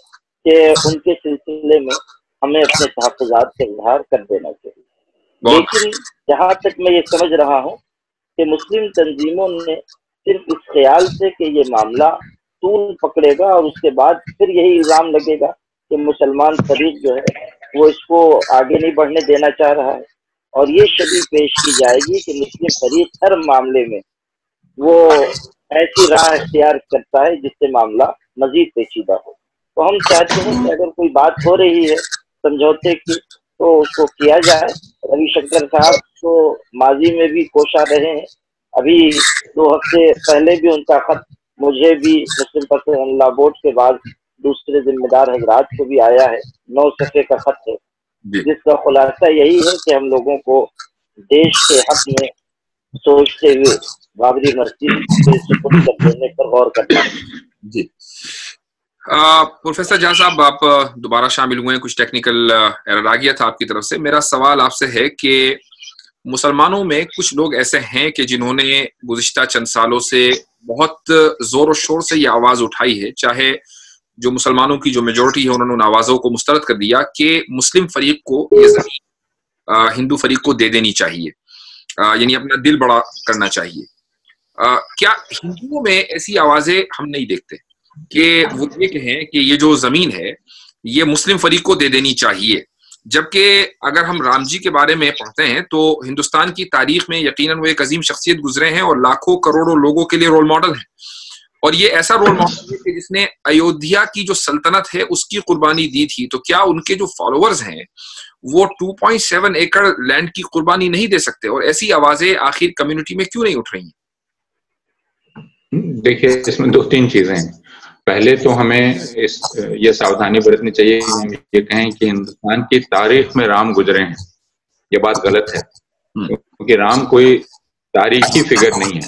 कि उनके सिलसिले में हमें अपने तहफ़्फ़ुज़ात का इज़हार कर देना चाहिए। लेकिन जहाँ तक मैं ये समझ रहा हूँ कि मुस्लिम तंजीमों ने सिर्फ इस ख्याल से कि ये मामला तूल पकड़ेगा और उसके बाद फिर यही इल्ज़ाम लगेगा कि मुसलमान फरीक जो है वो इसको आगे नहीं बढ़ने देना चाह रहा है, और ये शबी पेश की जाएगी कि मुस्लिम फरीक हर मामले में वो ऐसी राह इख्तियार करता है जिससे मामला मजीद पेचीदा हो। तो हम चाहते हैं कि अगर कोई बात हो रही है समझौते की तो उसको किया जाए। रविशंकर साहब तो माजी में भी कोशा रहे हैं, अभी 2 हफ्ते पहले भी उनका खत मुझे भी मुस्लिम पर्सनल बोर्ड के बाद दूसरे जिम्मेदार हजरात को भी आया है, 9 सफ़े का खत है, जिसका खुलासा यही है कि हम लोगों को देश के हक में सोचते हुए बाबरी मस्जिद के सुपुर्द कर देने पर गौर करना है। जी प्रोफेसर जहाँ साहब, आप दोबारा शामिल हुए हैं, कुछ टेक्निकल एरर आ गया था आपकी तरफ से। मेरा सवाल आपसे है कि मुसलमानों में कुछ लोग ऐसे हैं कि जिन्होंने गुज़िश्ता चंद सालों से बहुत जोर और शोर से ये आवाज उठाई है, चाहे जो मुसलमानों की जो मेजोरिटी है उन्होंने उन आवाजों को मुस्तरद कर दिया कि मुस्लिम फरीक को ये जमीन हिंदू फरीक को दे देनी चाहिए, यानी अपना दिल बड़ा करना चाहिए। क्या हिंदुओं में ऐसी आवाजें हम नहीं देखते कि वो ये कहें कि ये जो जमीन है ये मुस्लिम फरीक को दे देनी चाहिए, जबकि अगर हम राम जी के बारे में पढ़ते हैं तो हिंदुस्तान की तारीख में यकीनन वो एक अजीम शख्सियत गुजरे हैं और लाखों करोड़ों लोगों के लिए रोल मॉडल हैं, और ये ऐसा रोल मॉडल है कि जिसने अयोध्या की जो सल्तनत है उसकी कुर्बानी दी थी। तो क्या उनके जो फॉलोअर्स हैं वो 2.7 एकड़ लैंड की कुर्बानी नहीं दे सकते, और ऐसी आवाजें आखिर कम्युनिटी में क्यों नहीं उठ रही हैं? देखिए, इसमें 2-3 चीजें हैं। पहले तो हमें ये सावधानी बरतनी चाहिए कि हम ये कहें कि हिंदुस्तान की तारीख में राम गुजरे हैं, ये बात गलत है, क्योंकि राम कोई तारीखी फिगर नहीं है।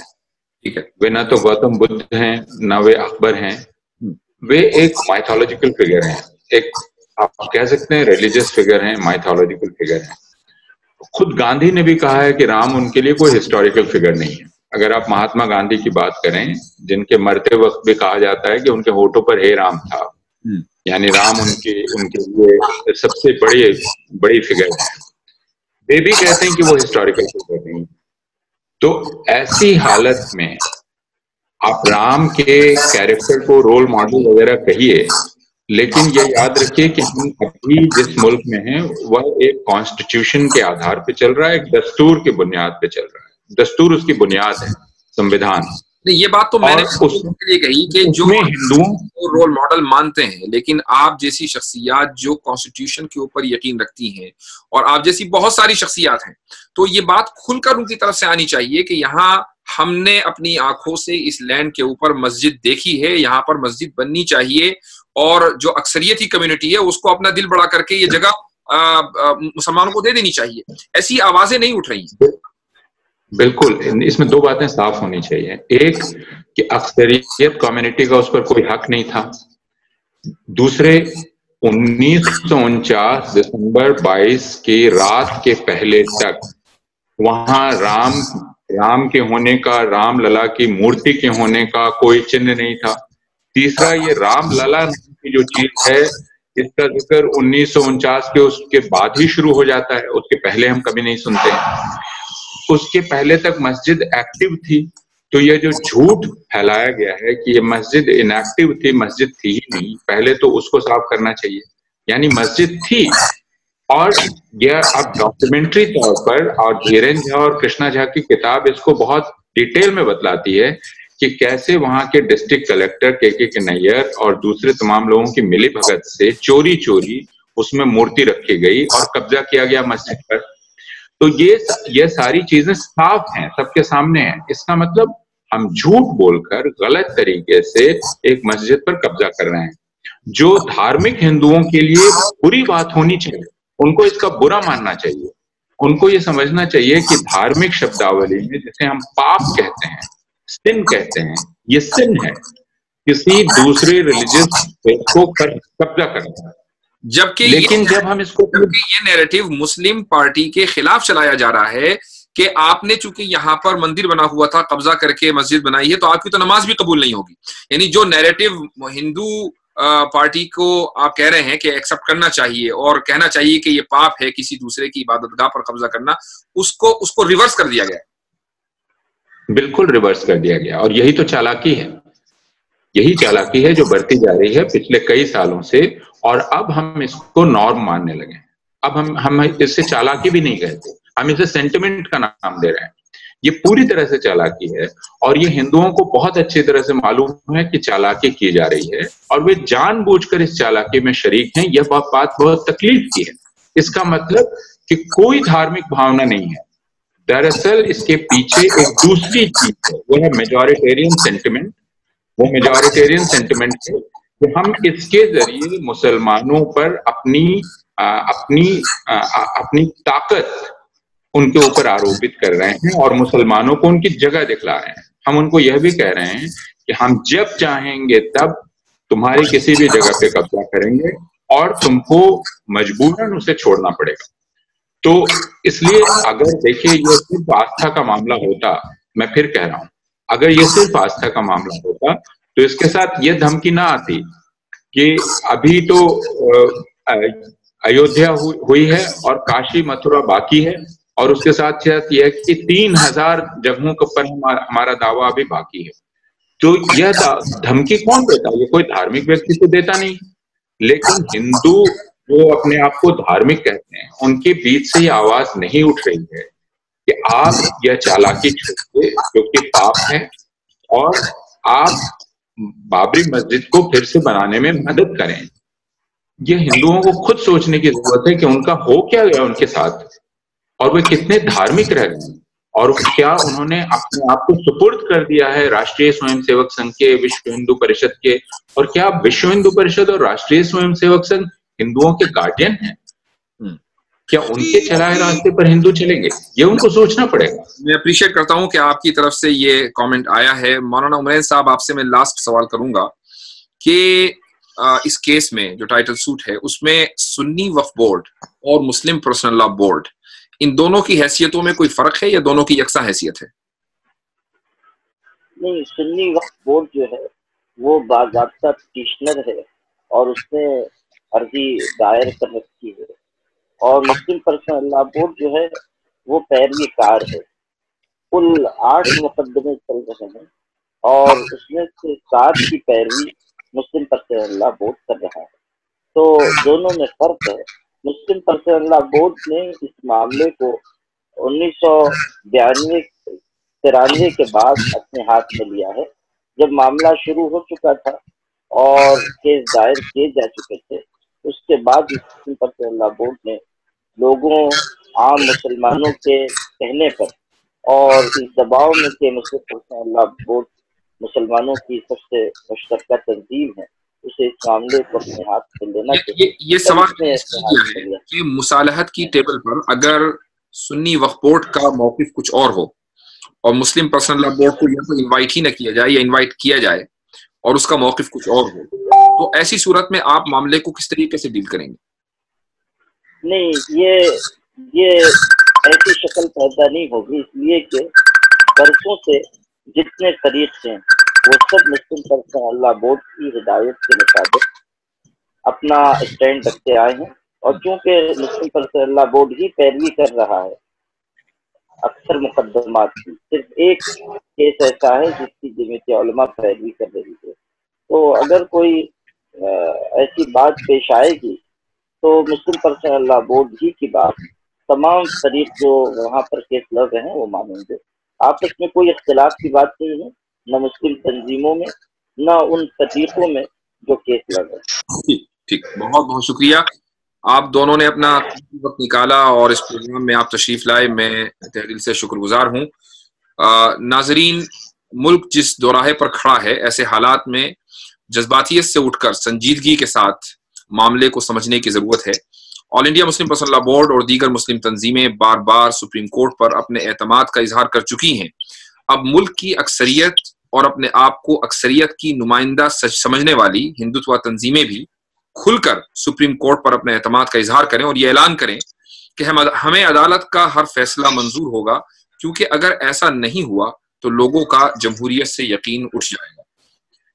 ठीक है, वे ना तो गौतम बुद्ध हैं, ना वे अकबर हैं, वे एक माइथोलॉजिकल फिगर हैं, एक आप कह सकते हैं रिलीजियस फिगर हैं, माइथोलॉजिकल फिगर हैं। खुद गांधी ने भी कहा है कि राम उनके लिए कोई हिस्टोरिकल फिगर नहीं है। अगर आप महात्मा गांधी की बात करें, जिनके मरते वक्त भी कहा जाता है कि उनके होठों पर हे राम था, यानी राम उनके लिए सबसे बड़ी फिगर है, वे भी कहते हैं कि वो हिस्टोरिकल फिगर नहीं। तो ऐसी हालत में आप राम के कैरेक्टर को रोल मॉडल वगैरह कहिए, लेकिन ये याद रखिए कि हम अभी जिस मुल्क में हैं वह एक कॉन्स्टिट्यूशन के आधार पे चल रहा है, एक दस्तूर की बुनियाद पे चल रहा है। दस्तूर उसकी बुनियाद है, संविधान। ये बात तो मैंने उसके लिए कही कि जो हिंदुओं को रोल मॉडल मानते हैं, लेकिन आप जैसी शख्सियात जो कॉन्स्टिट्यूशन के ऊपर यकीन रखती हैं और आप जैसी बहुत सारी शख्सियात हैं, तो ये बात खुलकर उनकी तरफ से आनी चाहिए कि यहाँ हमने अपनी आंखों से इस लैंड के ऊपर मस्जिद देखी है, यहाँ पर मस्जिद बननी चाहिए, और जो अक्सरियती कम्युनिटी है उसको अपना दिल बड़ा करके ये जगह मुसलमानों को दे देनी चाहिए। ऐसी आवाजें नहीं उठ रही। बिल्कुल, इसमें दो बातें साफ होनी चाहिए। एक कि अक्सरियत कम्युनिटी का उस पर कोई हक नहीं था। दूसरे, 1949 दिसंबर 22 की रात के पहले तक वहां राम के होने का, राम लला की मूर्ति के होने का कोई चिन्ह नहीं था। तीसरा, ये राम लला की जो चीज है इसका जिक्र 1949 के उसके बाद ही शुरू हो जाता है, उसके पहले हम कभी नहीं सुनते हैं। उसके पहले तक मस्जिद एक्टिव थी। तो ये जो झूठ फैलाया गया है कि ये मस्जिद इनएक्टिव थी, मस्जिद थी ही नहीं, पहले तो उसको साफ करना चाहिए। यानी मस्जिद थी, और यह अब डॉक्यूमेंट्री तौर पर, और धीरेन झा और कृष्णा झा की किताब इसको बहुत डिटेल में बतलाती है कि कैसे वहां के डिस्ट्रिक्ट कलेक्टर के नैयर और दूसरे तमाम लोगों की मिली भगत से चोरी चोरी उसमें मूर्ति रखी गई और कब्जा किया गया मस्जिद पर। तो ये सारी चीजें साफ हैं, सबके सामने हैं। इसका मतलब हम झूठ बोलकर गलत तरीके से एक मस्जिद पर कब्जा कर रहे हैं, जो धार्मिक हिंदुओं के लिए बुरी बात होनी चाहिए। उनको इसका बुरा मानना चाहिए। उनको ये समझना चाहिए कि धार्मिक शब्दावली में जिसे हम पाप कहते हैं, सिन कहते हैं, ये सिन है किसी दूसरे रिलीजियस को कब्जा करना। जबकि जब हम इसको, जबकि ये नैरेटिव मुस्लिम पार्टी के खिलाफ चलाया जा रहा है कि आपने चूंकि यहाँ पर मंदिर बना हुआ था, कब्जा करके मस्जिद बनाई है, तो आपकी तो नमाज भी कबूल नहीं होगी। यानी जो नैरेटिव हिंदू पार्टी को आप कह रहे हैं कि एक्सेप्ट करना चाहिए और कहना चाहिए कि ये पाप है किसी दूसरे की इबादतगाह पर कब्जा करना, उसको रिवर्स कर दिया गया। बिल्कुल रिवर्स कर दिया गया। और यही तो चालाकी है, यही चालाकी है जो बढ़ती जा रही है पिछले कई सालों से। और अब हम इसको नॉर्म मानने लगे। अब हम इससे चालाकी भी नहीं कहते, हम इसे सेंटिमेंट का नाम दे रहे हैं। ये पूरी तरह से चालाकी है, और ये हिंदुओं को बहुत अच्छी तरह से मालूम है कि चालाकी की जा रही है, और वे जानबूझकर इस चालाकी में शरीक हैं। यह बात बहुत तकलीफ की है। इसका मतलब कि कोई धार्मिक भावना नहीं है। दरअसल इसके पीछे एक दूसरी चीज है, वो है मेजॉरिटेरियन सेंटिमेंट। वो मेजॉरिटेरियन सेंटिमेंट है कि हम इसके जरिए मुसलमानों पर अपनी ताकत उनके ऊपर आरोपित कर रहे हैं और मुसलमानों को उनकी जगह दिखला रहे हैं। हम उनको यह भी कह रहे हैं कि हम जब चाहेंगे तब तुम्हारी किसी भी जगह पे कब्जा करेंगे और तुमको मजबूरन उसे छोड़ना पड़ेगा। तो इसलिए अगर देखिए ये सिर्फ आस्था का मामला होता, मैं फिर कह रहा हूं, अगर ये सिर्फ आस्था का मामला होता तो इसके साथ ये धमकी ना आती कि अभी तो अयोध्या हुई है और काशी मथुरा बाकी है, और उसके साथ साथ यह कि 3000 जगहों पर हमारा दावा अभी बाकी है। तो यह धमकी कौन देता? ये कोई धार्मिक व्यक्ति तो देता नहीं, लेकिन हिंदू जो अपने आप को धार्मिक कहते हैं उनके बीच से ये आवाज नहीं उठ रही है कि आप यह चालाकी छोड़िए जो कि पाप है, और आप बाबरी मस्जिद को फिर से बनाने में मदद करें। ये हिंदुओं को खुद सोचने की जरूरत है कि उनका हो क्या गया उनके साथ, और वे कितने धार्मिक रह गए, और क्या उन्होंने अपने आप को सुपुर्द कर दिया है राष्ट्रीय स्वयंसेवक संघ के, विश्व हिंदू परिषद के। और क्या विश्व हिंदू परिषद और राष्ट्रीय स्वयंसेवक संघ हिंदुओं के गार्डियन हैं? क्या उनके चलाए रास्ते पर हिंदू चलेंगे? ये उनको सोचना पड़ेगा। मैं अप्रिशिएट करता हूं कि आपकी तरफ से ये कमेंट आया है। मौलाना उमरैन साहब, आपसे मैं लास्ट सवाल करूंगा कि इस केस में जो टाइटल सूट है उसमें सुन्नी वक्फ बोर्ड और मुस्लिम पर्सनल लॉ बोर्ड, इन दोनों की हैसियतों में कोई फर्क है या दोनों की यकसा हैसियत है? नहीं, सुन्नी वक्फ बोर्ड जो है वो बाज़ाब्ता पिटिशनर है और उसने अर्जी दायर कर रखी है, और मुस्लिम पर्सनल लॉ बोर्ड जो है वो पैरवीकार है। कुल 8 मुकदमे चल रहे हैं और उसमें से 7 की पैरवी मुस्लिम पर्सनल लॉ बोर्ड कर रहा है। तो दोनों में फर्क है। मुस्लिम पर्सनल लॉ बोर्ड ने इस मामले को 1992-93 के बाद अपने हाथ में लिया है, जब मामला शुरू हो चुका था और केस दायर किए जा चुके थे। उसके बाद मुस्लिम पर्सनल लॉ बोर्ड ने लोगों, आम मुसलमानों के कहने पर और इस दबाव में कि मुस्लिम पर्सनल लॉ बोर्ड मुसलमानों की सबसे मुश्तरका तंजीम है, उसे इस मामले को अपने हाथ में लेना चाहिए। ये सवाल है कि मुसालहत की टेबल पर अगर सुन्नी वक्फ बोर्ड का मौकिफ कुछ और हो और मुस्लिम पर्सनल लॉ बोर्ड को या तो इन्वाइट ही न किया जाए या इन्वाइट किया जाए और उसका मौकिफ कुछ और हो, तो ऐसी सूरत में आप मामले को किस तरीके से डील करेंगे? नहीं, ये ऐसी शक्ल पैदा नहीं होगी, इसलिए कि बरसों से जितने तरीक हैं वो सब मुस्लिम पर्सनल लॉ बोर्ड की हिदायत के मुताबिक अपना स्टैंड रखते आए हैं। और चूंकि मुस्लिम पर्सनल लॉ बोर्ड ही पैरवी कर रहा है अक्सर मुकदमात की, सिर्फ एक केस ऐसा है जिसकी जमीयत उलमा पैरवी कर रही है, तो अगर कोई ऐसी बात पेश आएगी तो मुस्लिम पर्सनल लॉ बोर्ड ही की बात तमाम तरीक जो वहाँ पर केस लड़ रहे हैं वो मानेंगे। आपस में कोई इख्तिलाफ की बात नहीं है, न मुस्लिम तंजीमों में न उन तरीकों में जो केस लड़ रहे हैं। ठीक, बहुत बहुत शुक्रिया। आप दोनों ने अपना वक्त निकाला और इस प्रोग्राम में आप तशरीफ लाए, मैं तहरील से शुक्रगुजार हूँ। नाजरीन, मुल्क जिस दोराहे पर खड़ा है, ऐसे हालात में जज्बातियत से उठकर संजीदगी के साथ मामले को समझने की जरूरत है। All India Muslim personal law board और दीगर मुस्लिम तंजीमें बार बार सुप्रीम कोर्ट पर अपने एतमाद का इजहार कर चुकी हैं। अब मुल्क की अक्सरियत और अपने आप को अक्सरियत की नुमाइंदा समझने वाली हिंदुत्व तंजीमें भी खुलकर सुप्रीम कोर्ट पर अपने एतमाद का इजहार करें और ये ऐलान करें कि हमें अदालत का हर फैसला मंजूर होगा, क्योंकि अगर ऐसा नहीं हुआ तो लोगों का जमहूरियत से यकीन उठ जाएगा।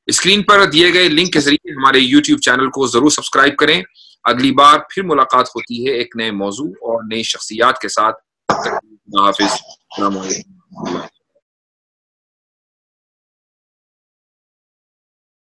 स्क्रीन पर दिए गए लिंक के जरिए हमारे YouTube चैनल को जरूर सब्सक्राइब करें। अगली बार फिर मुलाकात होती है एक नए मौजू और नई शख्सियात के साथ। हाफिज।